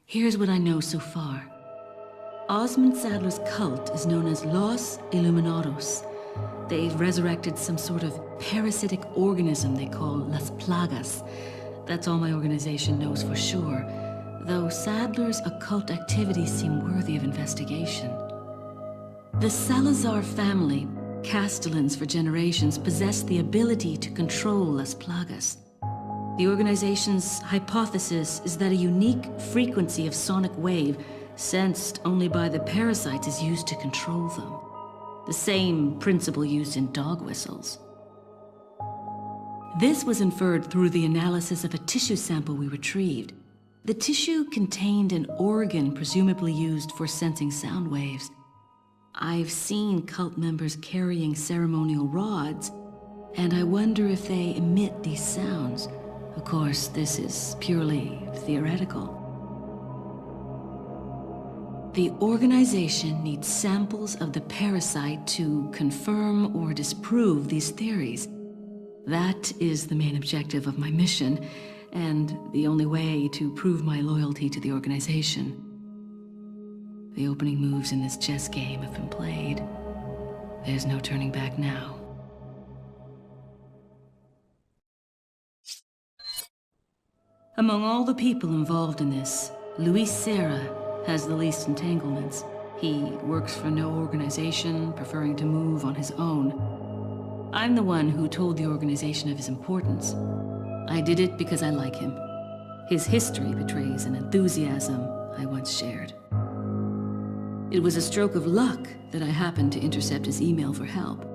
Here's what I know so far. Osmond Saddler's cult is known as Los Illuminados. They've resurrected some sort of parasitic organism they call Las Plagas. That's all my organization knows for sure, though Saddler's occult activities seem worthy of investigation. The Salazar family, Castellans for generations, possessed the ability to control Las Plagas. The organization's hypothesis is that a unique frequency of sonic wave, sensed only by the parasites, is used to control them. The same principle used in dog whistles. This was inferred through the analysis of a tissue sample we retrieved. The tissue contained an organ presumably used for sensing sound waves. I've seen cult members carrying ceremonial rods, and I wonder if they emit these sounds. Of course, this is purely theoretical. The organization needs samples of the parasite to confirm or disprove these theories. That is the main objective of my mission, and the only way to prove my loyalty to the organization. The opening moves in this chess game have been played. There's no turning back now. Among all the people involved in this, Luis Serra has the least entanglements. He works for no organization, preferring to move on his own. I'm the one who told the organization of his importance. I did it because I like him. His history betrays an enthusiasm I once shared. It was a stroke of luck that I happened to intercept his email for help.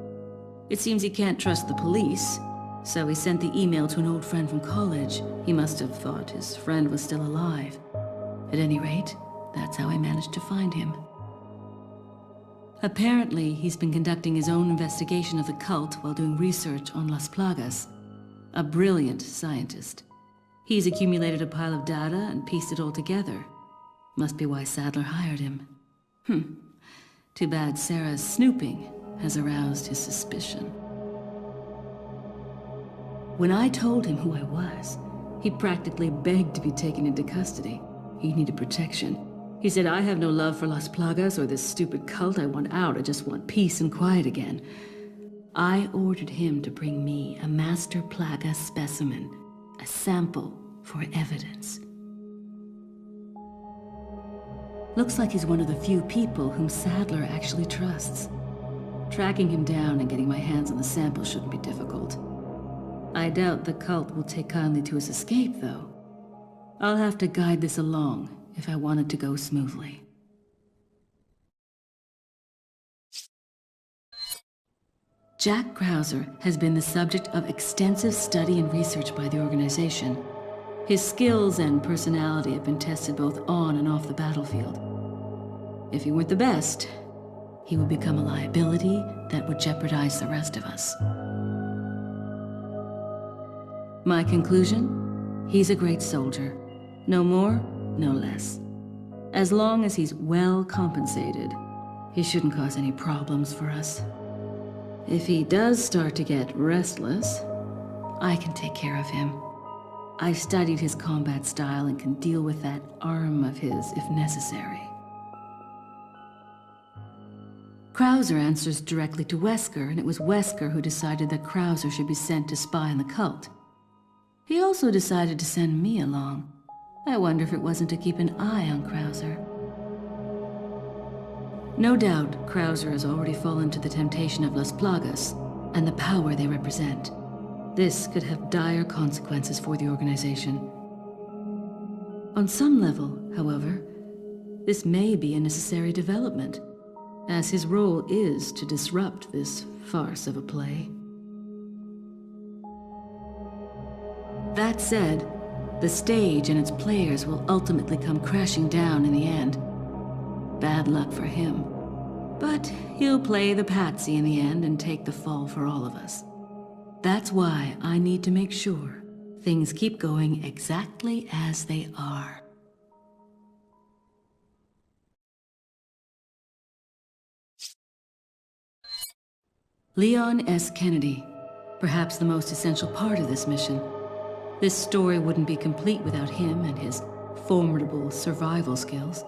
It seems he can't trust the police, so he sent the email to an old friend from college. He must have thought his friend was still alive. At any rate, that's how I managed to find him. Apparently, he's been conducting his own investigation of the cult while doing research on Las Plagas. A brilliant scientist. He's accumulated a pile of data and pieced it all together. Must be why Saddler hired him. Too bad Sarah's snooping has aroused his suspicion. When I told him who I was, he practically begged to be taken into custody. He needed protection. He said, I have no love for Las Plagas or this stupid cult. I want out. I just want peace and quiet again. I ordered him to bring me a Master Plaga specimen, a sample for evidence. Looks like he's one of the few people whom Saddler actually trusts. Tracking him down and getting my hands on the sample shouldn't be difficult. I doubt the cult will take kindly to his escape, though. I'll have to guide this along if I want it to go smoothly. Jack Krauser has been the subject of extensive study and research by the organization. His skills and personality have been tested both on and off the battlefield. If he weren't the best, he would become a liability that would jeopardize the rest of us. My conclusion? He's a great soldier. No more, no less. As long as he's well compensated, he shouldn't cause any problems for us. If he does start to get restless, I can take care of him. I've studied his combat style and can deal with that arm of his if necessary. Krauser answers directly to Wesker, and it was Wesker who decided that Krauser should be sent to spy on the cult. He also decided to send me along. I wonder if it wasn't to keep an eye on Krauser. No doubt, Krauser has already fallen to the temptation of Las Plagas and the power they represent. This could have dire consequences for the organization. On some level, however, this may be a necessary development, as his role is to disrupt this farce of a play. That said, the stage and its players will ultimately come crashing down in the end. Bad luck for him. But he'll play the patsy in the end and take the fall for all of us. That's why I need to make sure things keep going exactly as they are. Leon S. Kennedy, perhaps the most essential part of this mission. This story wouldn't be complete without him and his formidable survival skills.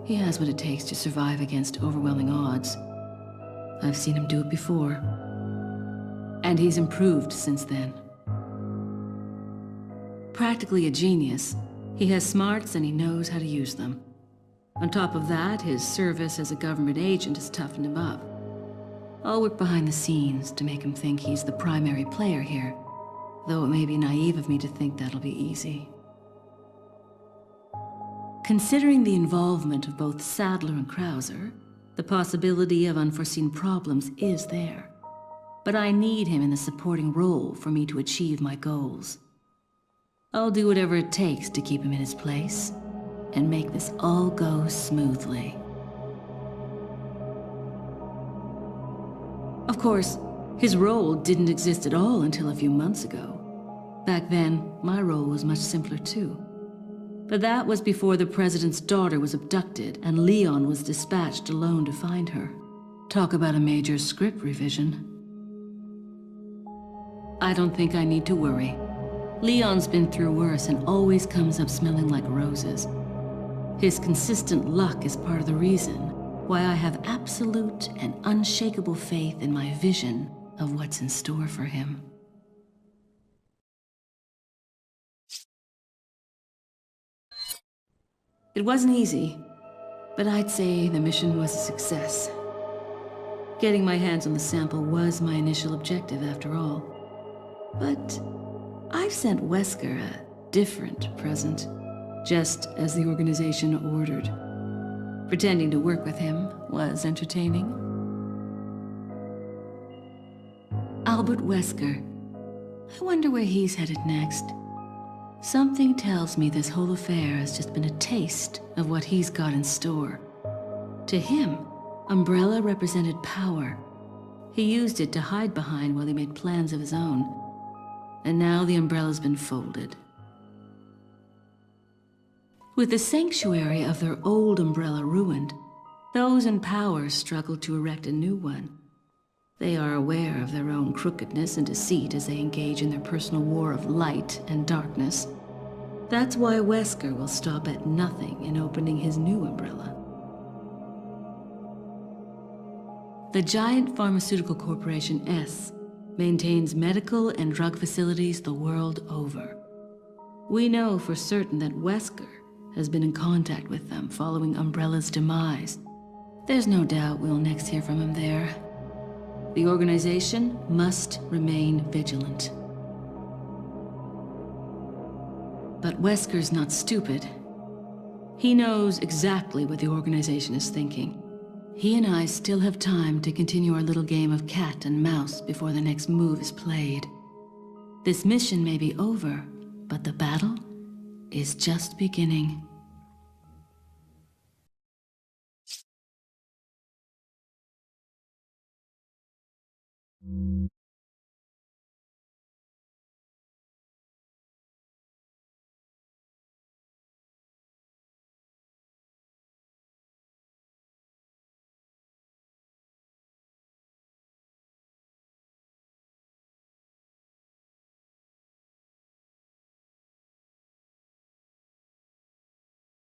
He has what it takes to survive against overwhelming odds. I've seen him do it before. And he's improved since then. Practically a genius, he has smarts and he knows how to use them. On top of that, his service as a government agent has toughened him up. I'll work behind the scenes to make him think he's the primary player here, though it may be naive of me to think that'll be easy. Considering the involvement of both Sadler and Krauser, the possibility of unforeseen problems is there. But I need him in the supporting role for me to achieve my goals. I'll do whatever it takes to keep him in his place and make this all go smoothly. Of course, his role didn't exist at all until a few months ago. Back then, my role was much simpler too. But that was before the President's daughter was abducted and Leon was dispatched alone to find her. Talk about a major script revision. I don't think I need to worry. Leon's been through worse and always comes up smelling like roses. His consistent luck is part of the reason why I have absolute and unshakable faith in my vision of what's in store for him. It wasn't easy, but I'd say the mission was a success. Getting my hands on the sample was my initial objective after all. But I've sent Wesker a different present, just as the organization ordered. Pretending to work with him was entertaining. Albert Wesker. I wonder where he's headed next. Something tells me this whole affair has just been a taste of what he's got in store. To him, Umbrella represented power. He used it to hide behind while he made plans of his own. And now the Umbrella's been folded. With the sanctuary of their old Umbrella ruined, those in power struggle to erect a new one. They are aware of their own crookedness and deceit as they engage in their personal war of light and darkness. That's why Wesker will stop at nothing in opening his new Umbrella. The giant pharmaceutical corporation S maintains medical and drug facilities the world over. We know for certain that Wesker has been in contact with them following Umbrella's demise. There's no doubt we'll next hear from him there. The organization must remain vigilant. But Wesker's not stupid. He knows exactly what the organization is thinking. He and I still have time to continue our little game of cat and mouse before the next move is played. This mission may be over, but the battle is just beginning.